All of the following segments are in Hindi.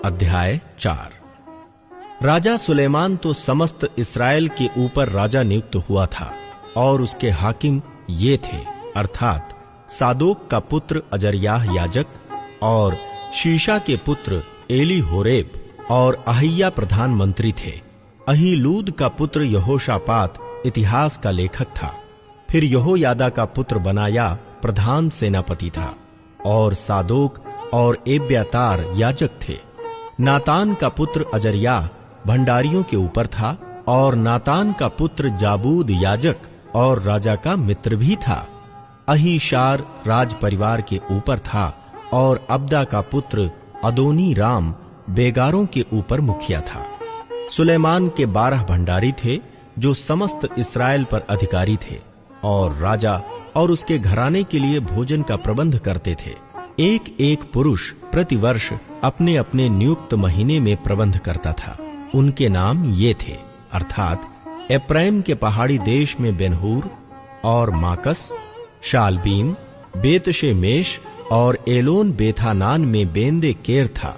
अध्याय 4। राजा सुलेमान तो समस्त इस्राएल के ऊपर राजा नियुक्त हुआ था और उसके हाकिम ये थे, अर्थात सादोक का पुत्र अजर्याह याजक और शीशा के पुत्र एली होरेब और अहिय्या प्रधानमंत्री थे। अहीलूद का पुत्र यहोशापात इतिहास का लेखक था। फिर यहोयादा का पुत्र बनाया प्रधान सेनापति था और सादोक और एब्यातार याजक थे। नातान का पुत्र अजर्याह भंडारियों के ऊपर था और नातान का पुत्र जाबूद याजक और राजा का मित्र भी था। अहीशार राज परिवार के ऊपर था और अब्दा का पुत्र अदोनी राम बेगारों के ऊपर मुखिया था। सुलेमान के 12 भंडारी थे जो समस्त इस्राएल पर अधिकारी थे और राजा और उसके घराने के लिए भोजन का प्रबंध करते थे। एक एक पुरुष प्रतिवर्ष अपने अपने नियुक्त महीने में प्रबंध करता था। उनके नाम ये थे, अर्थात एप्रैम के पहाड़ी देश में बेनहूर और माकस, शालबीम, बेतशेमेश और एलोन बेथानान में बेंदे केर था।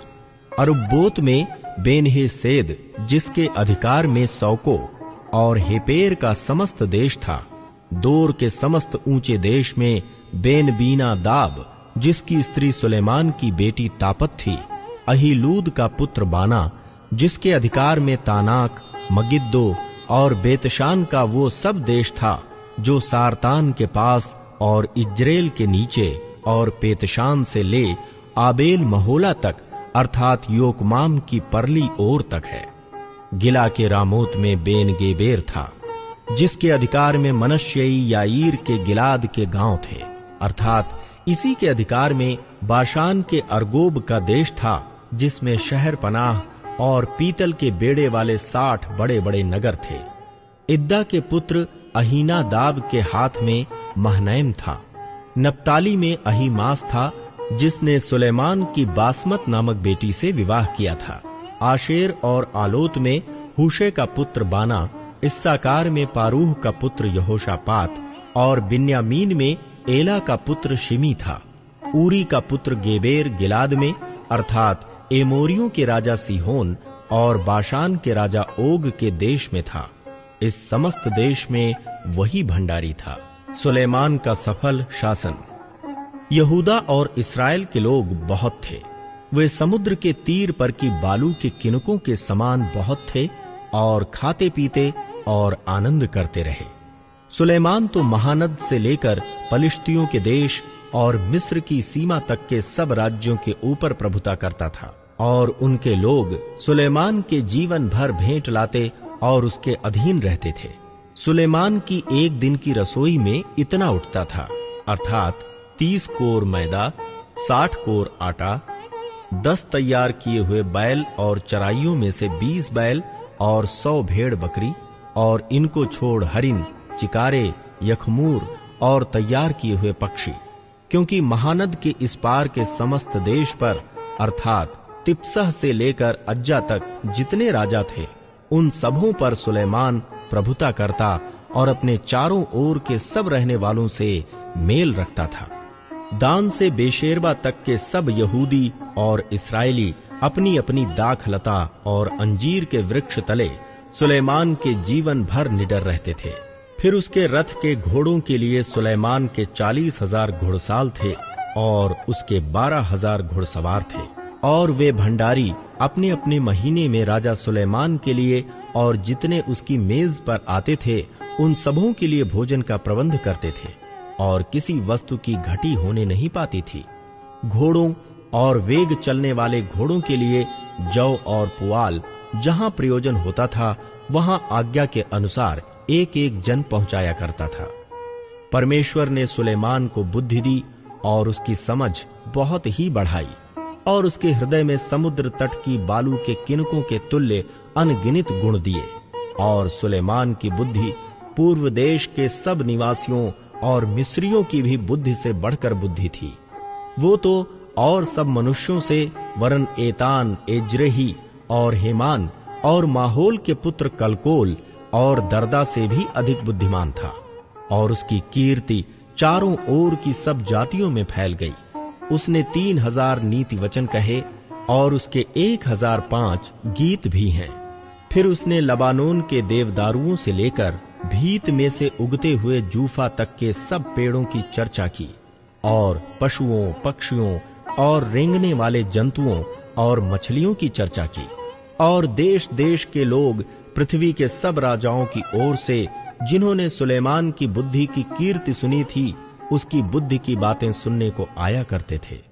अरुब्बोत में बेनहेसेद जिसके अधिकार में सौको और हेपेर का समस्त देश था। दोर के समस्त ऊंचे देश में बेनबीना दाब जिसकी स्त्री सुलेमान की बेटी तापत थी। अहीलूद का पुत्र बाना जिसके अधिकार में तानाक, मगिद्दो और बेतशान का वो सब देश था जो सारतान के पास और इज्रेल के नीचे और पेतशान से ले आबेल महोला तक अर्थात योकमाम की परली ओर तक है। गिला के रामोत में बेन गेबेर था जिसके अधिकार में मनश्शेई याईर के गिलाद के गांव थे, अर्थात इसी के अधिकार में बाशान के अर्गोब का देश था जिसमें शहर पनाह और पीतल के बेड़े वाले 60 बड़े बड़े नगर थे। इद्दा के पुत्र अहीनादाब के हाथ में महनैम था। नप्ताली में अहीमास था जिसने सुलेमान की बासमत नामक बेटी से विवाह किया था। आशेर और आलोत में हुशे का पुत्र बाना, इस्साकार में पारूह का पुत्र यहोशापात और बिन्यामीन में एला का पुत्र शिमी था। ऊरी का पुत्र गेबेर गिलाद में अर्थात एमोरियों के राजा सीहोन और बाशान के राजा ओग के देश में था। इस समस्त देश में वही भंडारी था। सुलेमान का सफल शासन। यहूदा और इस्राएल के लोग बहुत थे। वे समुद्र के तीर पर की बालू के किनकों के समान बहुत थे और खाते पीते और आनंद करते रहे। सुलेमान तो महानद से लेकर पलिश्तियों के देश और मिस्र की सीमा तक के सब राज्यों के ऊपर प्रभुता करता था और उनके लोग सुलेमान के जीवन भर भेंट लाते और उसके अधीन रहते थे। सुलेमान की एक दिन की रसोई में इतना उठता था, अर्थात 30 कोर मैदा, 60 कोर आटा, 10 तैयार किए हुए बैल और चराइयों में से 20 बैल और 100 भेड़ बकरी, और इनको छोड़ हरिन, चिकारे, यखमूर और तैयार किए हुए पक्षी, क्योंकि महानद के इस पार के समस्त देश पर अर्थात तिप्सह से लेकर अज्जा तक जितने राजा थे उन सबों पर सुलेमान प्रभुता करता और अपने चारों ओर के सब रहने वालों से मेल रखता था। दान से बेशेरबा तक के सब यहूदी और इस्राएली अपनी अपनी दाखलता और अंजीर के वृक्ष तले सुलेमान के जीवन भर निडर रहते थे। फिर उसके रथ के घोड़ों के लिए सुलेमान के 40,000 घुड़साल थे और उसके 12,000 घुड़सवार थे। और वे भंडारी अपने अपने महीने में राजा सुलेमान के लिए और जितने उसकी मेज पर आते थे उन सबों के लिए भोजन का प्रबंध करते थे और किसी वस्तु की घटी होने नहीं पाती थी। घोड़ों और वेग चलने वाले घोड़ों के लिए जौ और पुआल जहां प्रयोजन होता था वहां आज्ञा के अनुसार एक एक जन पहुंचाया करता था। परमेश्वर ने सुलेमान को बुद्धि दी और उसकी समझ बहुत ही बढ़ाई और उसके हृदय में समुद्र तट की बालू के किनकों के तुल्य अनगिनत गुण दिए। और सुलेमान की बुद्धि पूर्व देश के सब निवासियों और मिस्रियों की भी बुद्धि से बढ़कर बुद्धि थी। वो तो और सब मनुष्यों से वरन एतान, एज्रेही और हेमान और माहोल के पुत्र कलकोल और दर्दा से भी अधिक बुद्धिमान था। और उसकी कीर्ति चारों ओर की सब जातियों में फैल गई। उसने 3000 नीति वचन कहे और उसके 1005 गीत भी हैं। फिर उसने लबानोन के देवदारुओं से लेकर भीत में से उगते हुए जूफा तक के सब पेड़ों की चर्चा की, और पशुओं, पक्षियों और रेंगने वाले जंतुओं और मछलियों की चर्चा की। और देश देश के लोग पृथ्वी के सब राजाओं की ओर से, जिन्होंने सुलेमान की बुद्धि की कीर्ति सुनी थी, उसकी बुद्धि की बातें सुनने को आया करते थे।